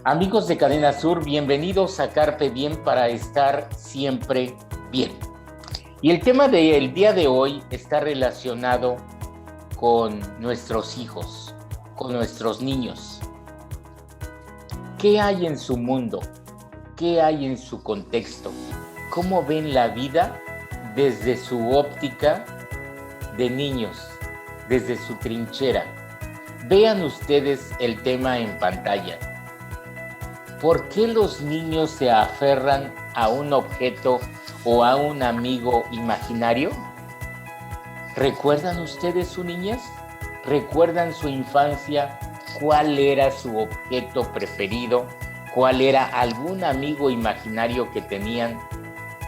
Amigos de Cadena Sur, bienvenidos a Carpe Diem para estar siempre bien. Y el tema del día de hoy está relacionado con nuestros hijos, con nuestros niños. ¿Qué hay en su mundo? ¿Qué hay en su contexto? ¿Cómo ven la vida desde su óptica de niños, desde su trinchera? Vean ustedes el tema en pantalla. ¿Por qué los niños se aferran a un objeto o a un amigo imaginario? ¿Recuerdan ustedes su niñez? ¿Recuerdan su infancia? ¿Cuál era su objeto preferido? ¿Cuál era algún amigo imaginario que tenían?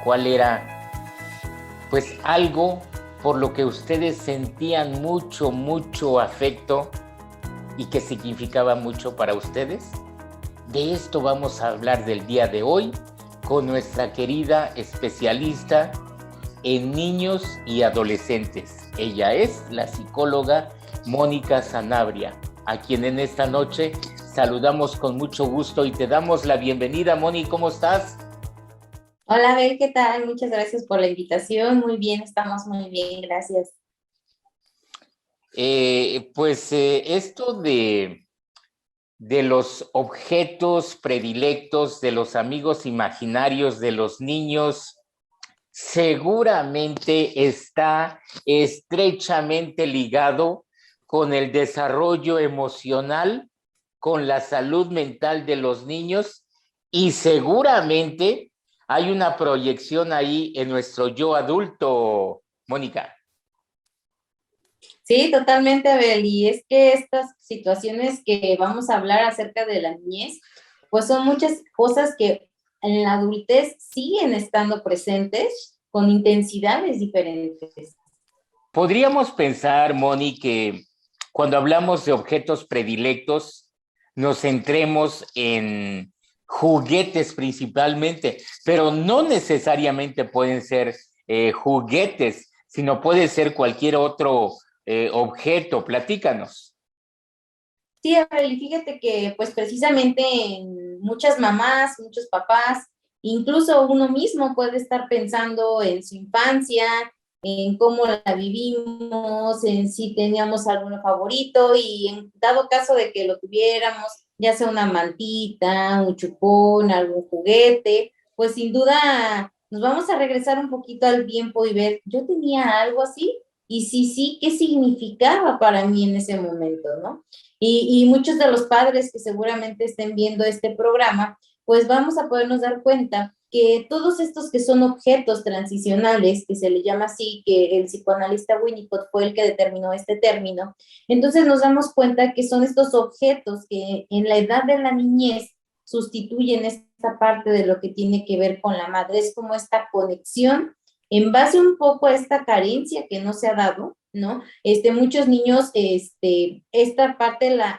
¿Cuál era, pues, algo por lo que ustedes sentían mucho afecto y que significaba mucho para ustedes? De esto vamos a hablar del día de hoy con nuestra querida especialista en niños y adolescentes. Ella es la psicóloga Mónica Sanabria, a quien en esta noche saludamos con mucho gusto y te damos la bienvenida. Moni, ¿cómo estás? Hola, Abel, ¿qué tal? Muchas gracias por la invitación. Muy bien, estamos muy bien, gracias. Esto de los objetos predilectos, de los amigos imaginarios de los niños, seguramente está estrechamente ligado con el desarrollo emocional, con la salud mental de los niños y seguramente hay una proyección ahí en nuestro yo adulto, Mónica. Sí, totalmente, Abel. Y es que estas situaciones que vamos a hablar acerca de la niñez, pues son muchas cosas que en la adultez siguen estando presentes con intensidades diferentes. Podríamos pensar, Moni, que cuando hablamos de objetos predilectos, nos centremos en juguetes principalmente, pero no necesariamente pueden ser juguetes, sino puede ser cualquier otro objeto. Platícanos. Sí, Abel, y fíjate que pues precisamente en muchas mamás, muchos papás, incluso uno mismo puede estar pensando en su infancia, en cómo la vivimos, en si teníamos alguno favorito y en dado caso de que lo tuviéramos, ya sea una mantita, un chupón, algún juguete, pues sin duda nos vamos a regresar un poquito al tiempo y ver, yo tenía algo así y si sí, ¿qué significaba para mí en ese momento, no? Y muchos de los padres que seguramente estén viendo este programa, pues vamos a podernos dar cuenta que todos estos que son objetos transicionales, que se le llama así, que el psicoanalista Winnicott fue el que determinó este término, entonces nos damos cuenta que son estos objetos que en la edad de la niñez sustituyen esta parte de lo que tiene que ver con la madre, es como esta conexión en base un poco a esta carencia que no se ha dado, ¿no? Muchos niños, esta parte la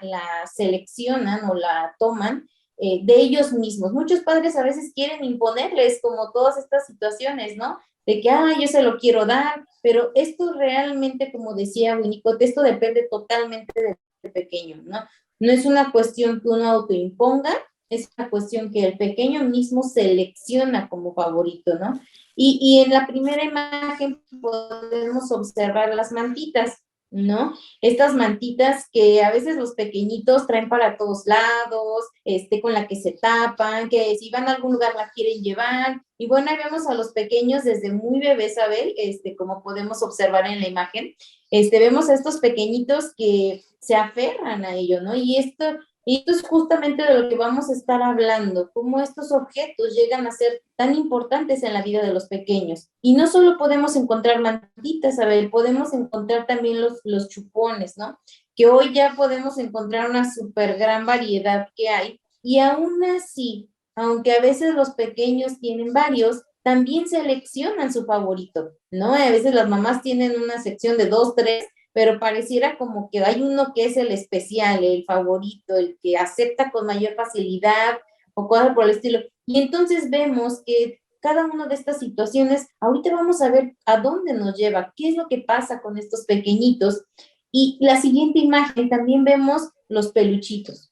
seleccionan o la toman de ellos mismos. Muchos padres a veces quieren imponerles como todas estas situaciones, ¿no? De que, yo se lo quiero dar, pero esto realmente, como decía Winnicott, esto depende totalmente del pequeño, ¿no? No es una cuestión que uno autoimponga, es una cuestión que el pequeño mismo selecciona como favorito, ¿no? Y en la primera imagen podemos observar las mantitas, ¿no? Estas mantitas que a veces los pequeñitos traen para todos lados, con la que se tapan, que si van a algún lugar la quieren llevar. Y bueno, ahí vemos a los pequeños desde muy bebés, Abel, como podemos observar en la imagen. Vemos a estos pequeñitos que se aferran a ello, ¿no? Y esto es justamente de lo que vamos a estar hablando, cómo estos objetos llegan a ser tan importantes en la vida de los pequeños. Y no solo podemos encontrar mantitas, Abel, podemos encontrar también los chupones, ¿no? Que hoy ya podemos encontrar una súper gran variedad que hay. Y aún así, aunque a veces los pequeños tienen varios, también seleccionan su favorito, ¿no? A veces las mamás tienen una sección de dos, tres, pero pareciera como que hay uno que es el especial, el favorito, el que acepta con mayor facilidad o cosas por el estilo. Y entonces vemos que cada una de estas situaciones, ahorita vamos a ver a dónde nos lleva, qué es lo que pasa con estos pequeñitos. Y la siguiente imagen también vemos los peluchitos.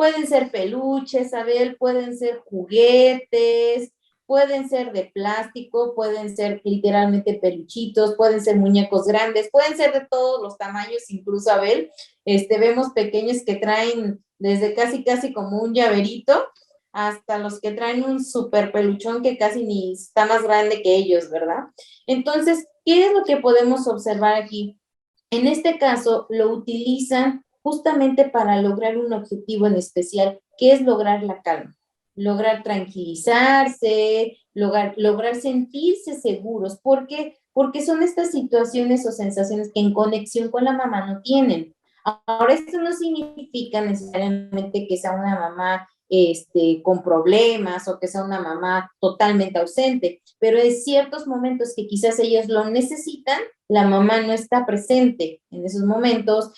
Pueden ser peluches, Abel, pueden ser juguetes, pueden ser de plástico, pueden ser literalmente peluchitos, pueden ser muñecos grandes, pueden ser de todos los tamaños, incluso, Abel, vemos pequeños que traen desde casi como un llaverito, hasta los que traen un super peluchón que casi ni está más grande que ellos, ¿verdad? Entonces, ¿qué es lo que podemos observar aquí? En este caso, lo utilizan justamente para lograr un objetivo en especial, que es lograr la calma, lograr tranquilizarse, lograr sentirse seguros. ¿Por qué? Porque son estas situaciones o sensaciones que en conexión con la mamá no tienen. Ahora, esto no significa necesariamente que sea una mamá con problemas o que sea una mamá totalmente ausente, pero en ciertos momentos que quizás ellos lo necesitan, la mamá no está presente en esos momentos.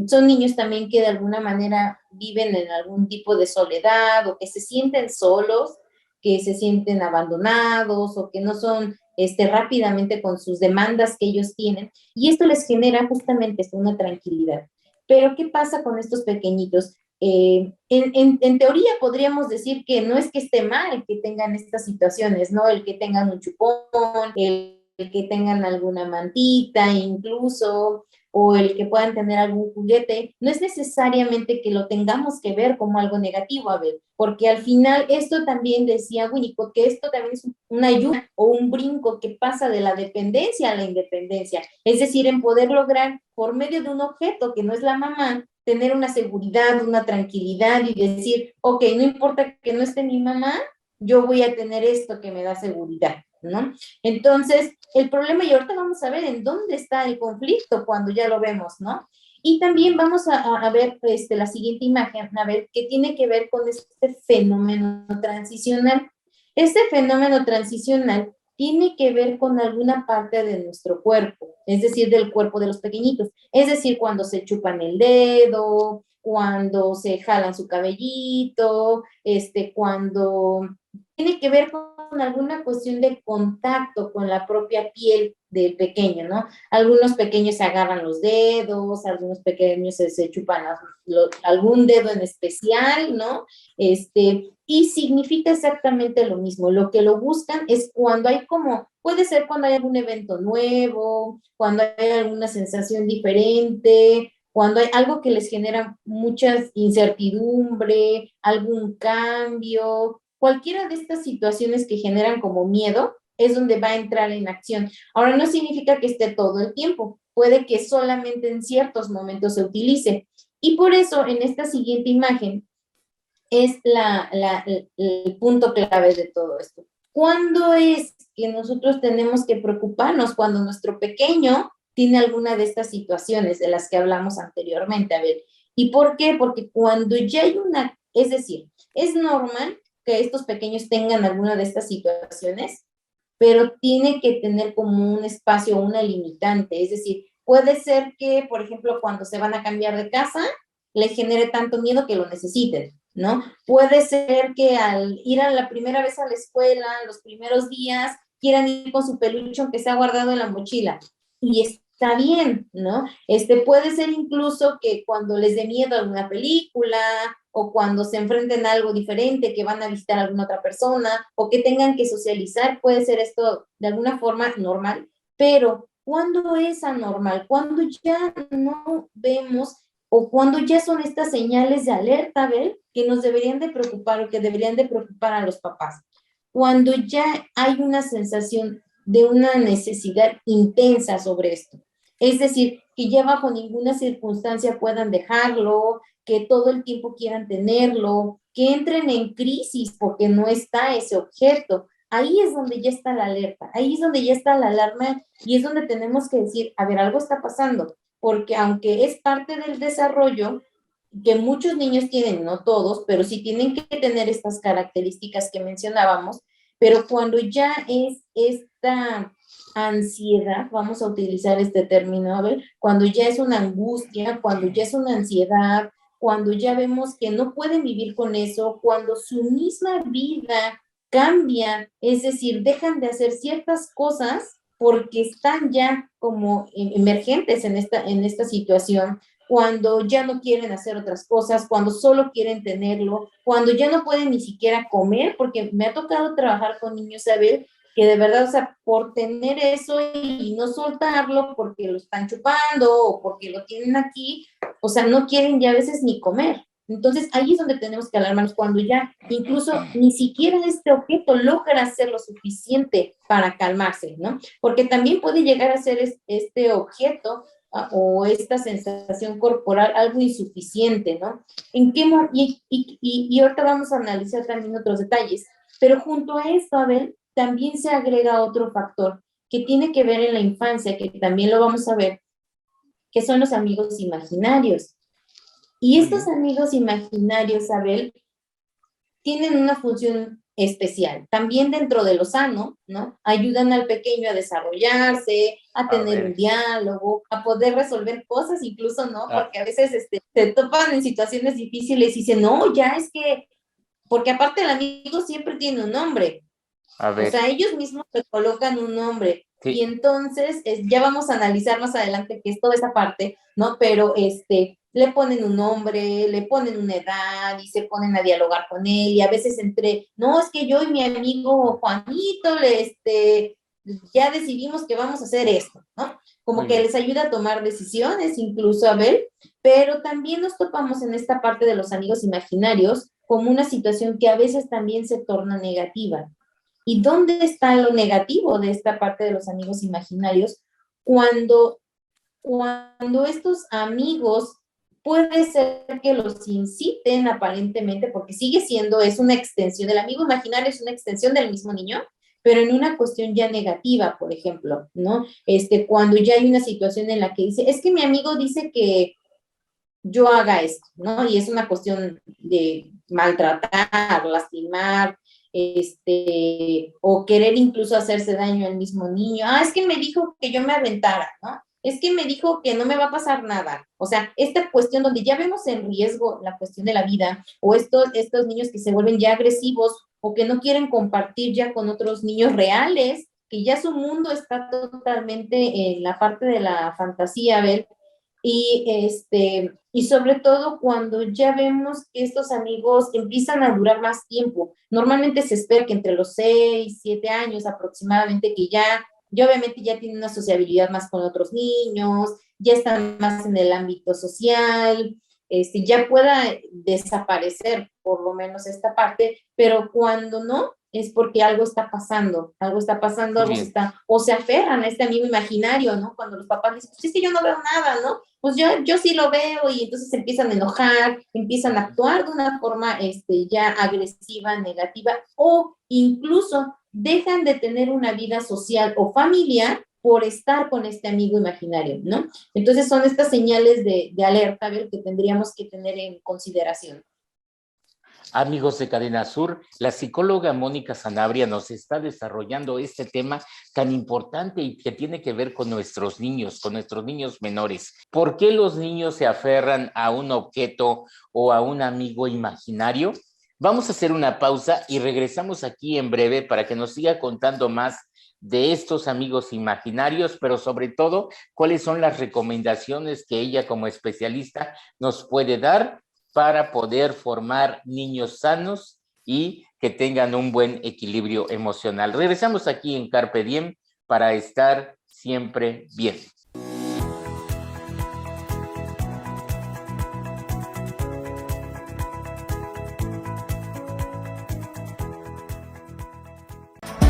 Son niños también que de alguna manera viven en algún tipo de soledad o que se sienten solos, que se sienten abandonados o que no son rápidamente con sus demandas que ellos tienen, y esto les genera justamente una tranquilidad. Pero ¿qué pasa con estos pequeñitos? En teoría podríamos decir que no es que esté mal que tengan estas situaciones, ¿no? El que tengan un chupón, el que tengan alguna mantita incluso, o el que puedan tener algún juguete, no es necesariamente que lo tengamos que ver como algo negativo, a ver, porque al final esto también decía Winnicott, que esto también es una ayuda o un brinco que pasa de la dependencia a la independencia, es decir, en poder lograr por medio de un objeto que no es la mamá, tener una seguridad, una tranquilidad y decir, ok, no importa que no esté mi mamá, yo voy a tener esto que me da seguridad, ¿no? Entonces, el problema, y ahorita vamos a ver en dónde está el conflicto cuando ya lo vemos, ¿no? Y también vamos a ver la siguiente imagen, a ver qué tiene que ver con este fenómeno transicional. Este fenómeno transicional tiene que ver con alguna parte de nuestro cuerpo, es decir, del cuerpo de los pequeñitos. Es decir, cuando se chupan el dedo, cuando se jalan su cabellito, cuando tiene que ver con alguna cuestión de contacto con la propia piel del pequeño, ¿no? Algunos pequeños se agarran los dedos, algunos pequeños se chupan algún dedo en especial, ¿no? Y significa exactamente lo mismo. Lo que lo buscan es cuando hay como, puede ser cuando hay algún evento nuevo, cuando hay alguna sensación diferente, cuando hay algo que les genera mucha incertidumbre, algún cambio, cualquiera de estas situaciones que generan como miedo, es donde va a entrar en acción. Ahora, no significa que esté todo el tiempo, puede que solamente en ciertos momentos se utilice. Y por eso, en esta siguiente imagen, es el punto clave de todo esto. ¿Cuándo es que nosotros tenemos que preocuparnos? Cuando nuestro pequeño tiene alguna de estas situaciones de las que hablamos anteriormente. A ver, ¿y por qué? Porque cuando ya hay es decir, es normal que estos pequeños tengan alguna de estas situaciones, pero tiene que tener como un espacio, una limitante. Es decir, puede ser que, por ejemplo, cuando se van a cambiar de casa, les genere tanto miedo que lo necesiten, ¿no? Puede ser que al ir a la primera vez a la escuela, los primeros días, quieran ir con su peluche que se ha guardado en la mochila. Y está bien, ¿no? Puede ser incluso que cuando les dé miedo a alguna película o cuando se enfrenten a algo diferente, que van a visitar a alguna otra persona o que tengan que socializar, puede ser esto de alguna forma normal, pero ¿cuándo es anormal? Cuando ya no vemos o cuando ya son estas señales de alerta, ¿ver? Que nos deberían de preocupar o que deberían de preocupar a los papás. Cuando ya hay una sensación de una necesidad intensa sobre esto. Es decir, que ya bajo ninguna circunstancia puedan dejarlo, que todo el tiempo quieran tenerlo, que entren en crisis porque no está ese objeto. Ahí es donde ya está la alerta, ahí es donde ya está la alarma y es donde tenemos que decir, a ver, algo está pasando, porque aunque es parte del desarrollo que muchos niños tienen, no todos, pero sí tienen que tener estas características que mencionábamos, pero cuando ya es esta ansiedad, vamos a utilizar este término, a ver, cuando ya es una angustia, cuando ya es una ansiedad, cuando ya vemos que no pueden vivir con eso, cuando su misma vida cambia, es decir, dejan de hacer ciertas cosas porque están ya como emergentes en esta situación, cuando ya no quieren hacer otras cosas, cuando solo quieren tenerlo, cuando ya no pueden ni siquiera comer, porque me ha tocado trabajar con niños, Abel, que de verdad, o sea, por tener eso y no soltarlo porque lo están chupando o porque lo tienen aquí, o sea, no quieren ya a veces ni comer. Entonces, ahí es donde tenemos que alarmarnos, cuando ya incluso ni siquiera este objeto logra hacer lo suficiente para calmarse, ¿no? Porque también puede llegar a ser este objeto o esta sensación corporal algo insuficiente, ¿no? Y ahorita vamos a analizar también otros detalles, pero junto a esto, Abel, también se agrega otro factor que tiene que ver en la infancia, que también lo vamos a ver, que son los amigos imaginarios. Y estos amigos imaginarios, Abel, tienen una función especial. También dentro de lo sano, ¿no? Ayudan al pequeño a desarrollarse, a tener un diálogo, a poder resolver cosas incluso, ¿no? Porque a veces se topan en situaciones difíciles y dicen, no, ya es que, porque aparte el amigo siempre tiene un nombre. O sea, ellos mismos se colocan un nombre. Sí. Y entonces, ya vamos a analizar más adelante qué es toda esa parte, ¿no? Pero le ponen un nombre, le ponen una edad y se ponen a dialogar con él, y a veces no, es que yo y mi amigo Juanito, ya decidimos que vamos a hacer esto, ¿no? Como que les ayuda a tomar decisiones, incluso a ver, pero también nos topamos en esta parte de los amigos imaginarios como una situación que a veces también se torna negativa. ¿Y dónde está lo negativo de esta parte de los amigos imaginarios? Cuando estos amigos puede ser que los inciten aparentemente, porque sigue siendo, es una extensión, el amigo imaginario es una extensión del mismo niño, pero en una cuestión ya negativa, por ejemplo, ¿no? Cuando ya hay una situación en la que dice, es que mi amigo dice que yo haga esto, ¿no? Y es una cuestión de maltratar, lastimar, o querer incluso hacerse daño al mismo niño. Es que me dijo que yo me aventara, ¿no? Es que me dijo que no me va a pasar nada. O sea, esta cuestión donde ya vemos en riesgo la cuestión de la vida, o estos niños que se vuelven ya agresivos o que no quieren compartir ya con otros niños reales, que ya su mundo está totalmente en la parte de la fantasía, ¿ver? Y sobre todo cuando ya vemos que estos amigos empiezan a durar más tiempo. Normalmente se espera que entre los 6, 7 años aproximadamente, que ya obviamente ya tienen una sociabilidad más con otros niños, ya están más en el ámbito social, ya pueda desaparecer por lo menos esta parte, pero cuando no, es porque algo está pasando, o se aferran a este amigo imaginario, ¿no? Cuando los papás dicen, pues es que yo no veo nada, ¿no? Pues yo sí lo veo, y entonces se empiezan a enojar, empiezan a actuar de una forma ya agresiva, negativa, o incluso dejan de tener una vida social o familiar por estar con este amigo imaginario, ¿no? Entonces son estas señales de alerta, ¿ver? Que tendríamos que tener en consideración. Amigos de Cadena Sur, la psicóloga Mónica Sanabria nos está desarrollando este tema tan importante y que tiene que ver con nuestros niños menores. ¿Por qué los niños se aferran a un objeto o a un amigo imaginario? Vamos a hacer una pausa y regresamos aquí en breve para que nos siga contando más de estos amigos imaginarios, pero sobre todo, cuáles son las recomendaciones que ella como especialista nos puede dar para poder formar niños sanos y que tengan un buen equilibrio emocional. Regresamos aquí en Carpe Diem para estar siempre bien.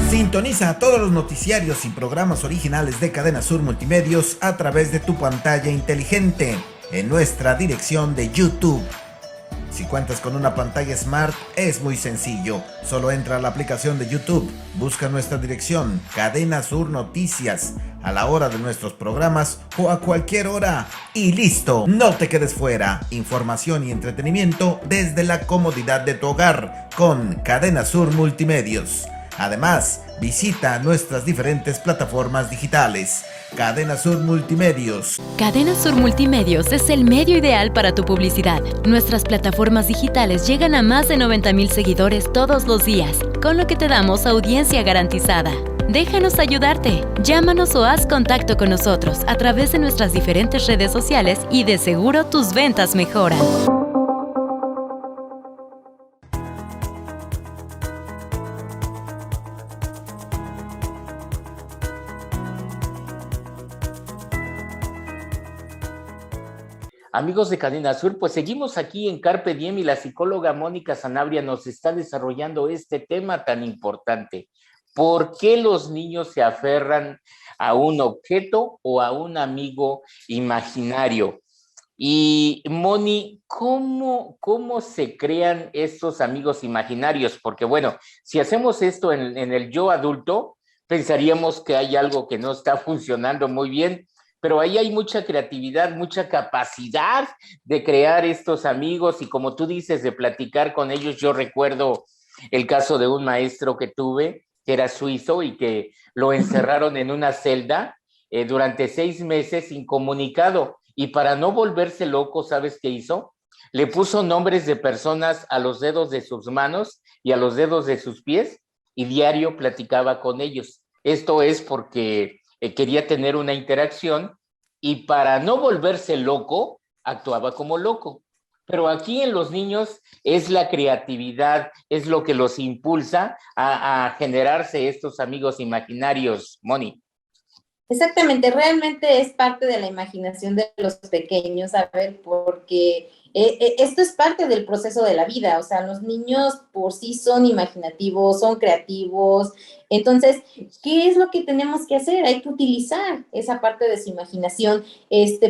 Sintoniza todos los noticiarios y programas originales de Cadena Sur Multimedios a través de tu pantalla inteligente en nuestra dirección de YouTube. Si cuentas con una pantalla Smart, es muy sencillo. Solo entra a la aplicación de YouTube, busca nuestra dirección, Cadena Sur Noticias, a la hora de nuestros programas o a cualquier hora. Y listo, no te quedes fuera. Información y entretenimiento desde la comodidad de tu hogar con Cadena Sur Multimedios. Además, visita nuestras diferentes plataformas digitales. Cadena Sur Multimedios. Cadena Sur Multimedios es el medio ideal para tu publicidad. Nuestras plataformas digitales llegan a más de 90,000 seguidores todos los días, con lo que te damos audiencia garantizada. Déjanos ayudarte. Llámanos o haz contacto con nosotros a través de nuestras diferentes redes sociales y de seguro tus ventas mejoran. Amigos de Cadena Sur, pues seguimos aquí en Carpe Diem y la psicóloga Mónica Sanabria nos está desarrollando este tema tan importante. ¿Por qué los niños se aferran a un objeto o a un amigo imaginario? Y Moni, ¿cómo se crean estos amigos imaginarios? Porque bueno, si hacemos esto en el yo adulto, pensaríamos que hay algo que no está funcionando muy bien, pero ahí hay mucha creatividad, mucha capacidad de crear estos amigos y como tú dices, de platicar con ellos. Yo recuerdo el caso de un maestro que tuve, que era suizo y que lo encerraron en una celda durante 6 meses incomunicado. Y para no volverse loco, ¿sabes qué hizo? Le puso nombres de personas a los dedos de sus manos y a los dedos de sus pies y diario platicaba con ellos. Esto es porque quería tener una interacción y para no volverse loco, actuaba como loco. Pero aquí en los niños es la creatividad, es lo que los impulsa a generarse estos amigos imaginarios, Moni. Exactamente, realmente es parte de la imaginación de los pequeños, a ver, porque esto es parte del proceso de la vida, o sea, los niños por sí son imaginativos, son creativos, entonces, ¿qué es lo que tenemos que hacer? Hay que utilizar esa parte de su imaginación,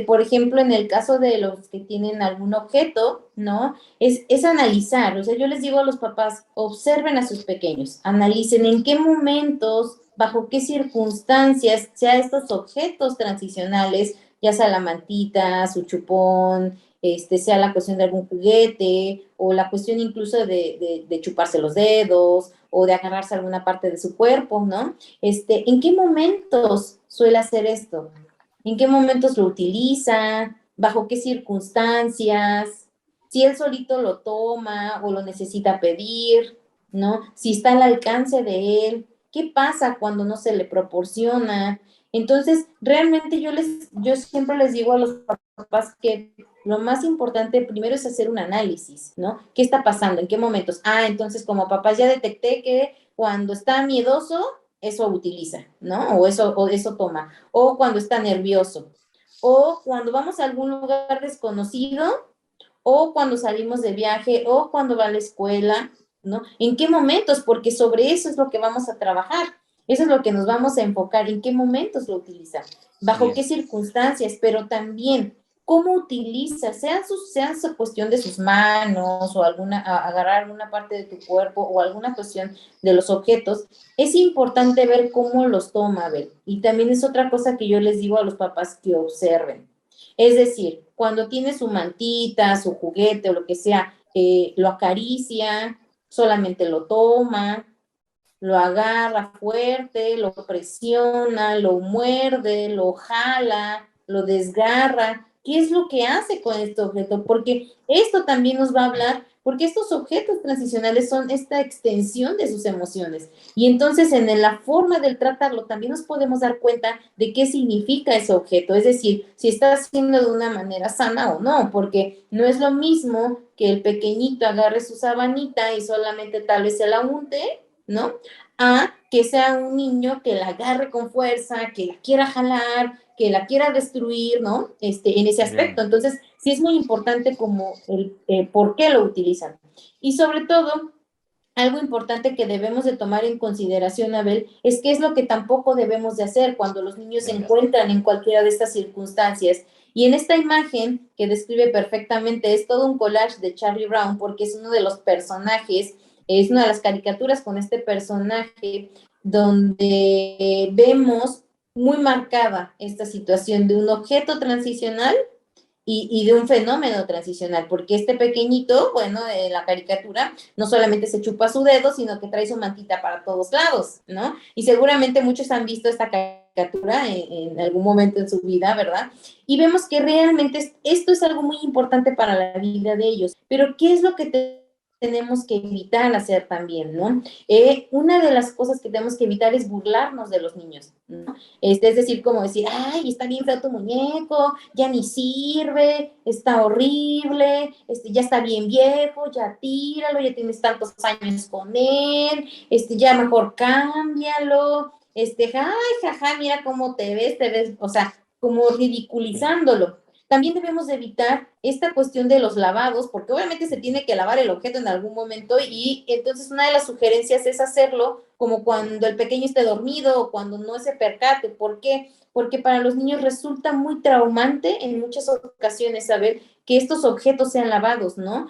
por ejemplo, en el caso de los que tienen algún objeto, ¿no? Es analizar, o sea, yo les digo a los papás, observen a sus pequeños, analicen en qué momentos, bajo qué circunstancias, sea estos objetos transicionales, ya sea la mantita, su chupón, sea la cuestión de algún juguete, o la cuestión incluso de chuparse los dedos, o de agarrarse alguna parte de su cuerpo, ¿no? ¿En qué momentos suele hacer esto? ¿En qué momentos lo utiliza? ¿Bajo qué circunstancias? Si él solito lo toma o lo necesita pedir, ¿no? Si está al alcance de él. ¿Qué pasa cuando no se le proporciona? Entonces, realmente yo siempre les digo a los papás que lo más importante primero es hacer un análisis, ¿no? ¿Qué está pasando? ¿En qué momentos? Entonces como papás ya detecté que cuando está miedoso, eso utiliza, ¿no? O eso toma. O cuando está nervioso. O cuando vamos a algún lugar desconocido, o cuando salimos de viaje, o cuando va a la escuela, ¿no? ¿En qué momentos? Porque sobre eso es lo que vamos a trabajar. Eso es lo que nos vamos a enfocar. ¿En qué momentos lo utiliza? ¿Bajo qué circunstancias? Pero también, ¿cómo utiliza? Sean su cuestión de sus manos o agarrar alguna parte de tu cuerpo o alguna cuestión de los objetos. Es importante ver cómo los toma, ver. Y también es otra cosa que yo les digo a los papás que observen. Es decir, cuando tiene su mantita, su juguete o lo que sea, lo acaricia, solamente lo toma, lo agarra fuerte, lo presiona, lo muerde, lo jala, lo desgarra. ¿Qué es lo que hace con este objeto? Porque esto también nos va a hablar, porque estos objetos transicionales son esta extensión de sus emociones. Y entonces en la forma del tratarlo también nos podemos dar cuenta de qué significa ese objeto, es decir, si está haciendo de una manera sana o no, porque no es lo mismo que el pequeñito agarre su sabanita y solamente tal vez se la unte, ¿no? A que sea un niño que la agarre con fuerza, que la quiera jalar, que la quiera destruir, ¿no? En ese aspecto. Entonces, sí es muy importante como el por qué lo utilizan. Y sobre todo, algo importante que debemos de tomar en consideración, Abel, es qué es lo que tampoco debemos de hacer cuando los niños se encuentran en cualquiera de estas circunstancias. Y en esta imagen que describe perfectamente, es todo un collage de Charlie Brown, porque es uno de los personajes, es una de las caricaturas con este personaje donde vemos muy marcada esta situación de un objeto transicional y de un fenómeno transicional, porque este pequeñito, bueno, de la caricatura, no solamente se chupa su dedo, sino que trae su mantita para todos lados, ¿no? Y seguramente muchos han visto esta caricatura en algún momento en su vida, ¿verdad? Y vemos que realmente esto es algo muy importante para la vida de ellos. Pero, ¿qué es lo que tenemos que evitar hacer también, ¿no? Una de las cosas que tenemos que evitar es burlarnos de los niños, ¿no? Es decir, como decir, ay, está bien feo tu muñeco, ya ni sirve, está horrible, ya está bien viejo, ya tíralo, ya tienes tantos años con él, ya mejor cámbialo, ay, jaja, mira cómo te ves, o sea, como ridiculizándolo. También debemos evitar esta cuestión de los lavados, porque obviamente se tiene que lavar el objeto en algún momento y entonces una de las sugerencias es hacerlo como cuando el pequeño esté dormido o cuando no se percate. ¿Por qué? Porque para los niños resulta muy traumante en muchas ocasiones saber que estos objetos sean lavados, ¿no?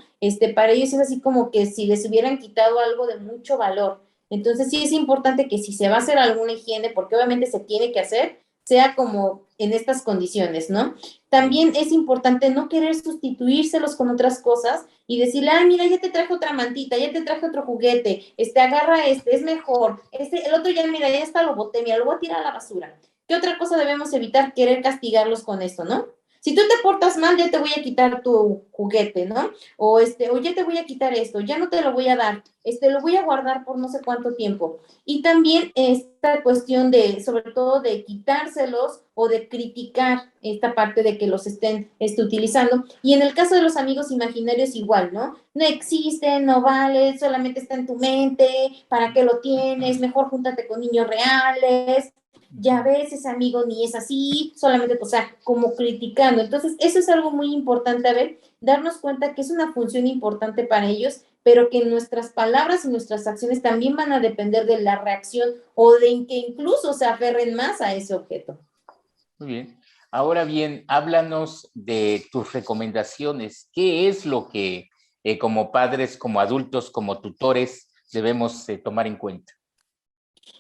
Para ellos es así como que si les hubieran quitado algo de mucho valor. Entonces sí es importante que si se va a hacer alguna higiene, porque obviamente se tiene que hacer, sea como en estas condiciones, ¿no? También es importante no querer sustituírselos con otras cosas y decirle, ah, mira, ya te traje otra mantita, ya te traje otro juguete, agarra es mejor, el otro ya, mira, ya está, lo boté, mira, lo voy a tirar a la basura. ¿Qué otra cosa debemos evitar? Querer castigarlos con esto, ¿no? Si tú te portas mal, ya te voy a quitar tu juguete, ¿no? O ya te voy a quitar esto, ya no te lo voy a dar, lo voy a guardar por no sé cuánto tiempo. Y también esta cuestión de, sobre todo, de quitárselos o de criticar esta parte de que los estén utilizando. Y en el caso de los amigos imaginarios igual, ¿no? No existen, no vale, solamente está en tu mente, ¿para qué lo tienes? Mejor júntate con niños reales. Ya ves, ese amigo ni es así, solamente, o sea, como criticando. Entonces, eso es algo muy importante, a ver, darnos cuenta que es una función importante para ellos, pero que nuestras palabras y nuestras acciones también van a depender de la reacción o de que incluso se aferren más a ese objeto. Muy bien. Ahora bien, háblanos de tus recomendaciones. ¿Qué es lo que como padres, como adultos, como tutores debemos tomar en cuenta?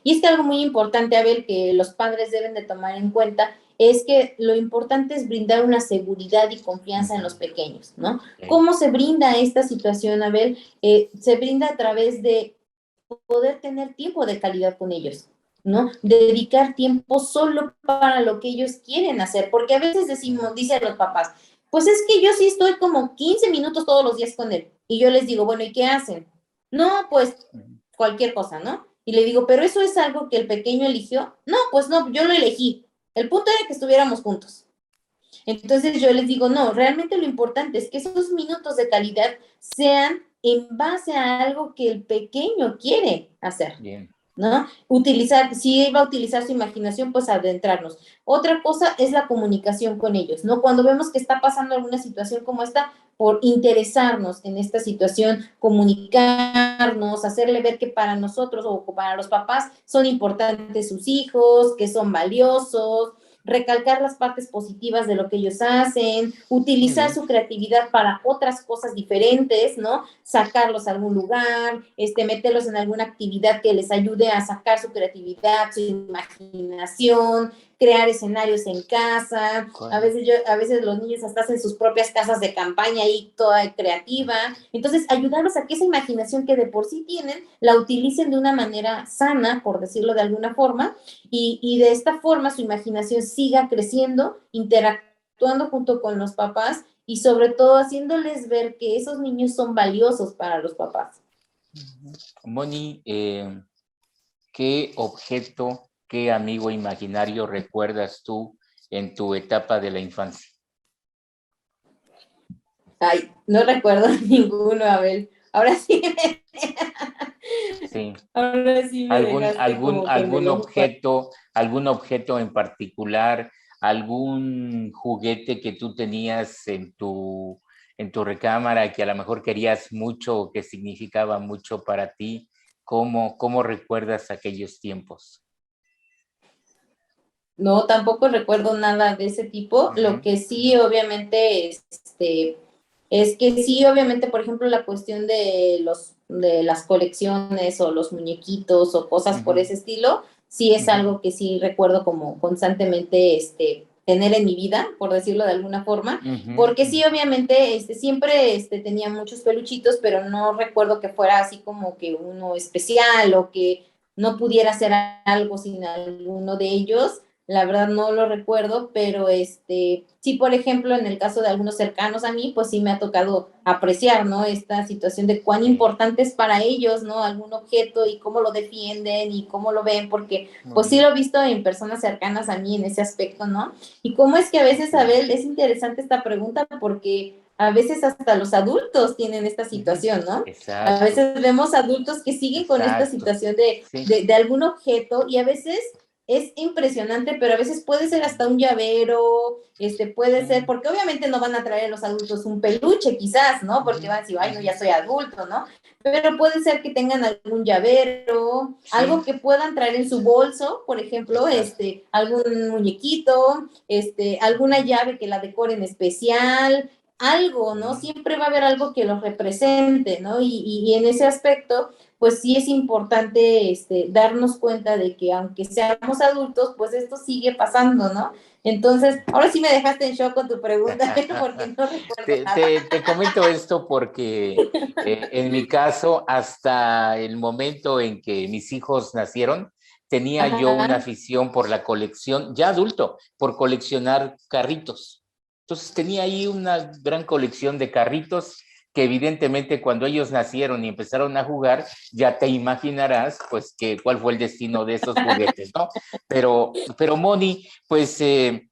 Y es que algo muy importante, Abel, que los padres deben de tomar en cuenta es que lo importante es brindar una seguridad y confianza en los pequeños, ¿no? Okay. ¿Cómo se brinda esta situación, Abel? Se brinda a través de poder tener tiempo de calidad con ellos, ¿no? Dedicar tiempo solo para lo que ellos quieren hacer, porque a veces dicen los papás, pues es que yo sí estoy como 15 minutos todos los días con él, y yo les digo, bueno, ¿y qué hacen? No, pues cualquier cosa, ¿no? Y le digo, ¿pero eso es algo que el pequeño eligió? No, pues no, yo lo elegí. El punto era que estuviéramos juntos. Entonces yo les digo, no, realmente lo importante es que esos minutos de calidad sean en base a algo que el pequeño quiere hacer. Bien. ¿No? Si va a utilizar su imaginación, pues adentrarnos. Otra cosa es la comunicación con ellos, ¿no? Cuando vemos que está pasando alguna situación como esta, por interesarnos en esta situación, comunicarnos, hacerle ver que para nosotros o para los papás son importantes sus hijos, que son valiosos, recalcar las partes positivas de lo que ellos hacen, utilizar su creatividad para otras cosas diferentes, ¿no? Sacarlos a algún lugar, meterlos en alguna actividad que les ayude a sacar su creatividad, su imaginación, crear escenarios en casa. A veces los niños hasta hacen sus propias casas de campaña ahí toda creativa. Entonces, ayudarlos a que esa imaginación que de por sí tienen, la utilicen de una manera sana, por decirlo de alguna forma, y de esta forma su imaginación siga creciendo, interactuando junto con los papás y sobre todo haciéndoles ver que esos niños son valiosos para los papás. Moni, ¿qué objeto, qué amigo imaginario recuerdas tú en tu etapa de la infancia? Ay, no recuerdo ninguno, Abel. Ahora sí Sí. Ahora sí me algún objeto en particular, algún juguete que tú tenías en tu recámara que a lo mejor querías mucho o que significaba mucho para ti. ¿Cómo recuerdas aquellos tiempos? No, tampoco recuerdo nada de ese tipo. Lo que sí, obviamente, es que sí, obviamente, por ejemplo, la cuestión de las colecciones o los muñequitos o cosas por ese estilo, sí es algo que sí recuerdo como constantemente tener en mi vida, por decirlo de alguna forma, porque sí, obviamente, siempre tenía muchos peluchitos, pero no recuerdo que fuera así como que uno especial o que no pudiera hacer algo sin alguno de ellos. la verdad no lo recuerdo, pero sí, por ejemplo, en el caso de algunos cercanos a mí, pues sí me ha tocado apreciar, ¿no? Esta situación de cuán importante es para ellos, ¿no? Algún objeto y cómo lo defienden y cómo lo ven, porque pues sí lo he visto en personas cercanas a mí en ese aspecto, ¿no? Y cómo es que a veces, Abel, es interesante esta pregunta porque a veces hasta los adultos tienen esta situación, ¿no? Exacto. A veces vemos adultos que siguen con esta situación de algún objeto y a veces es impresionante, pero a veces puede ser hasta un llavero, puede ser, porque obviamente no van a traer a los adultos un peluche quizás, ¿no? Porque van a decir, ay, no, ya soy adulto, ¿no? Pero puede ser que tengan algún llavero, algo que puedan traer en su bolso, por ejemplo, algún muñequito, alguna llave que la decoren especial, algo, ¿no? Siempre va a haber algo que los represente, ¿no? Y en ese aspecto, pues sí es importante darnos cuenta de que aunque seamos adultos, pues esto sigue pasando, ¿no? Entonces, ahora sí me dejaste en shock con tu pregunta, porque no recuerdo nada. Te comento esto porque en mi caso, hasta el momento en que mis hijos nacieron, tenía yo una afición por la colección, ya adulto, por coleccionar carritos. Entonces tenía ahí una gran colección de carritos que evidentemente cuando ellos nacieron y empezaron a jugar, ya te imaginarás pues cuál fue el destino de esos juguetes, ¿no? Pero Moni, pues te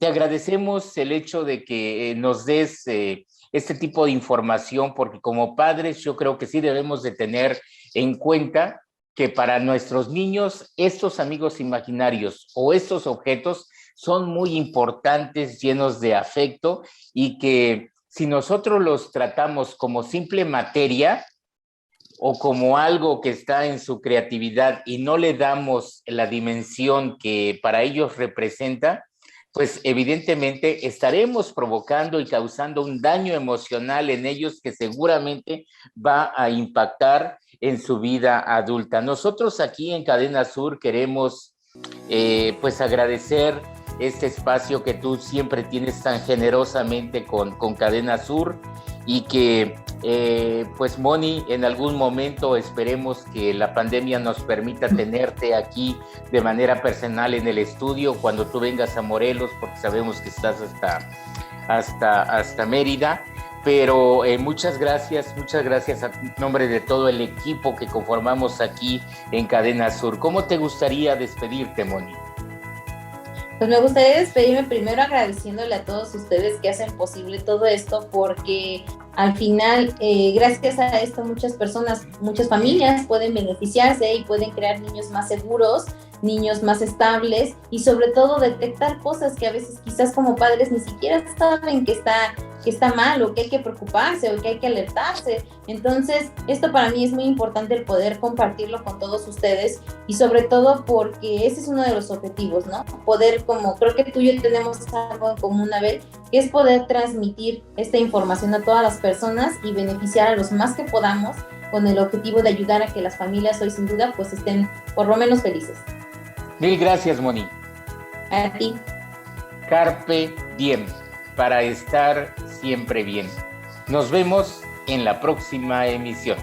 agradecemos el hecho de que nos des este tipo de información, porque como padres yo creo que sí debemos de tener en cuenta que para nuestros niños estos amigos imaginarios o estos objetos son muy importantes, llenos de afecto, y que si nosotros los tratamos como simple materia o como algo que está en su creatividad y no le damos la dimensión que para ellos representa, pues evidentemente estaremos provocando y causando un daño emocional en ellos que seguramente va a impactar en su vida adulta. Nosotros aquí en Cadena Sur queremos pues agradecer este espacio que tú siempre tienes tan generosamente con Cadena Sur, y que pues Moni, en algún momento esperemos que la pandemia nos permita tenerte aquí de manera personal en el estudio cuando tú vengas a Morelos, porque sabemos que estás hasta Mérida. Pero muchas gracias a nombre de todo el equipo que conformamos aquí en Cadena Sur. ¿Cómo te gustaría despedirte, Moni? Pues me gustaría despedirme primero agradeciéndole a todos ustedes que hacen posible todo esto, porque al final, gracias a esto, muchas personas, muchas familias pueden beneficiarse y pueden crear niños más seguros, niños más estables y sobre todo detectar cosas que a veces quizás como padres ni siquiera saben que está mal o que hay que preocuparse o que hay que alertarse. Entonces, esto para mí es muy importante, el poder compartirlo con todos ustedes, y sobre todo porque ese es uno de los objetivos, ¿no? Poder, como creo que tú y yo tenemos algo en común, Abel, que es poder transmitir esta información a todas las personas y beneficiar a los más que podamos, con el objetivo de ayudar a que las familias hoy sin duda pues estén por lo menos felices. Mil gracias, Moni. A ti. Carpe diem, para estar siempre bien. Nos vemos en la próxima emisión.